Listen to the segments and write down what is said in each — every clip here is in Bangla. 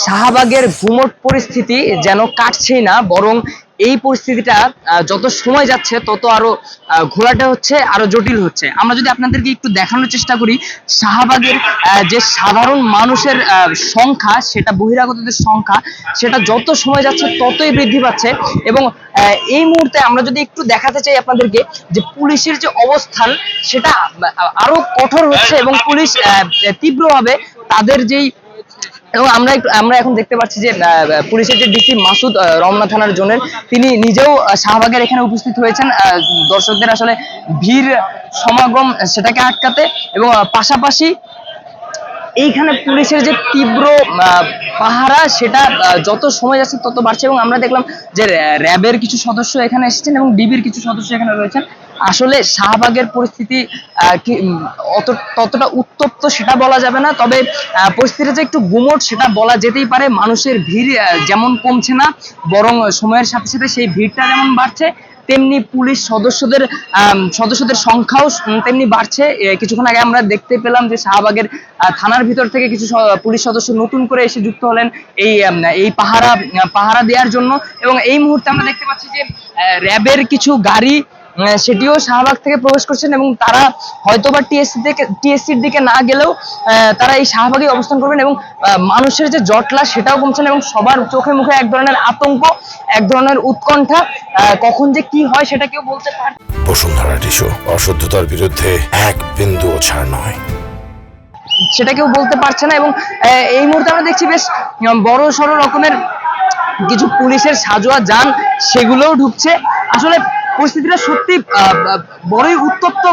শাহবাগের গুমট পরিস্থিতি যেন কাটছেই না, বরং এই পরিস্থিতিটা যত সময় যাচ্ছে তত আরো ঘোলাটে হচ্ছে, আরো জটিল হচ্ছে। আমরা যদি আপনাদেরকে একটু দেখানোর চেষ্টা করি, শাহবাগের যে সাধারণ মানুষের সংখ্যা, সেটা বহিরাগতদের সংখ্যা, সেটা যত সময় যাচ্ছে ততই বৃদ্ধি পাচ্ছে। এবং এই মুহূর্তে আমরা যদি একটু দেখাতে চাই আপনাদেরকে যে পুলিশের যে অবস্থান সেটা আরো কঠোর হচ্ছে এবং পুলিশ তীব্রভাবে তাদের যেই, এবং আমরা এখন দেখতে পাচ্ছি যে পুলিশের যে ডিসি মাসুদ রমনা থানার জোনের, তিনি নিজেও শাহবাগের এখানে উপস্থিত হয়েছেন দর্শকদের আসলে ভিড় সমাগম সেটাকে আটকাতে। এবং পাশাপাশি এইখানে পুলিশের যে তীব্র পাহারা, সেটা যত সময় যাচ্ছে তত বাড়ছে। এবং আমরা দেখলাম যে র্যাবের কিছু সদস্য এখানে এসেছেন এবং ডিবির কিছু সদস্য এখানে রয়েছেন। আসলে শাহবাগের পরিস্থিতি ততটা উত্তপ্ত সেটা বলা যাবে না, তবে পরিস্থিতিটা যে একটু গুমট সেটা বলা যেতেই পারে। মানুষের ভিড় যেমন কমছে না, বরং সময়ের সাথে সাথে সেই ভিড়টা যেমন বাড়ছে, তেমনি পুলিশ সদস্যদের সংখ্যাও তেমনি বাড়ছে। কিছুক্ষণ আগে আমরা দেখতে পেলাম যে শাহবাগের থানার ভিতর থেকে কিছু পুলিশ সদস্য নতুন করে এসে যুক্ত হলেন এই পাহারা দেওয়ার জন্য। এবং এই মুহূর্তে আমরা দেখতে পাচ্ছি যে র্যাবের কিছু গাড়ি সেটিও শাহবাগ থেকে প্রবেশ করছেন এবং তারা হয়তোবা টিএসসির দিকে না গেলেও তারা এই শাহবাগে অবস্থান করবেন। এবং মানুষের যে জটলা সেটাও কমছেন এবং সবার চোখে মুখে এক ধরনের আতঙ্ক, এক ধরনের উৎকণ্ঠা, কখন যে কি হয় সেটা কেউ বলতে পারে। বসুন্ধরা টিস্যু, অশুদ্ধতার বিরুদ্ধে এক বিন্দুও ছাড় নয়, সেটা কেউ বলতে পারছে না। এবং এই মুহূর্তে আমরা দেখছি বেশ বড় সড়ো রকমের কিছু পুলিশের সাজোয়া যান সেগুলোও ঢুকছে। আসলে পরিস্থিতিটা সত্যি বড়ই উত্তপ্ত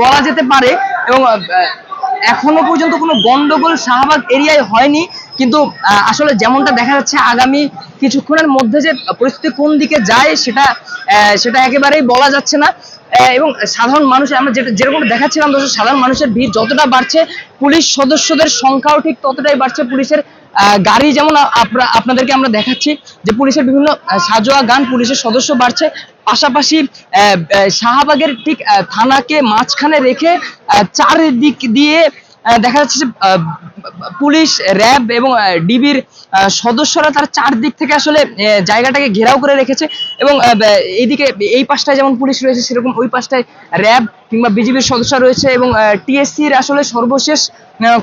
বলা যেতে পারে। এবং এখনো পর্যন্ত কোনো গন্ডগোল শাহবাগ এরিয়ায় হয়নি, কিন্তু আসলে যেমনটা দেখা যাচ্ছে আগামী কিছুক্ষণের মধ্যে যে পরিস্থিতি কোন দিকে যায় সেটা একেবারেই বলা যাচ্ছে না। এবং সাধারণ মানুষ, আমরা যেরকম দেখাচ্ছিলাম দর্শক, সাধারণ মানুষের ভিড় যতটা বাড়ছে, পুলিশ সদস্যদের সংখ্যাও ঠিক ততটাই বাড়ছে। পুলিশের গাড়ি যেমন আপনাদেরকে আমরা দেখাচ্ছি যে পুলিশের বিভিন্ন সাজোয়া গান, পুলিশের সদস্য বাড়ছে। পাশাপাশি শাহবাগের ঠিক থানাকে মাঝখানে রেখে চারিদিক দিয়ে দেখা যাচ্ছে যে পুলিশ, র্যাব এবং ডিবির সদস্যরা তার চারদিক থেকে আসলে জায়গাটাকে ঘেরাও করে রেখেছে। এবং এইদিকে এই পাশটায় যেমন পুলিশ রয়েছে, সেরকম ওই পাশটায় র্যাব কিংবা বিজিবির সদস্য রয়েছে। এবং টিএসসির আসলে সর্বশেষ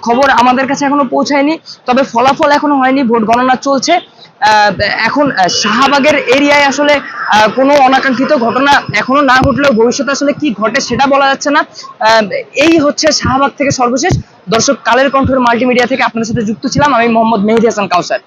খবর আমাদের কাছে এখনো পৌঁছায়নি, তবে ফলাফল এখনো হয়নি, ভোট গণনা চলছে। এখন শাহবাগের এরিয়ায় আসলে কোনো অনাকাঙ্ক্ষিত ঘটনা এখনো না ঘটলেও ভবিষ্যতে আসলে কি ঘটে সেটা বলা যাচ্ছে না। এই হচ্ছে শাহবাগ থেকে সর্বশেষ। দর্শক, কালের কণ্ঠের মাল্টিমিডিয়া থেকে আপনাদের সাথে যুক্ত ছিলাম আমি মোহাম্মদ মেহেদী হাসান কাউসার।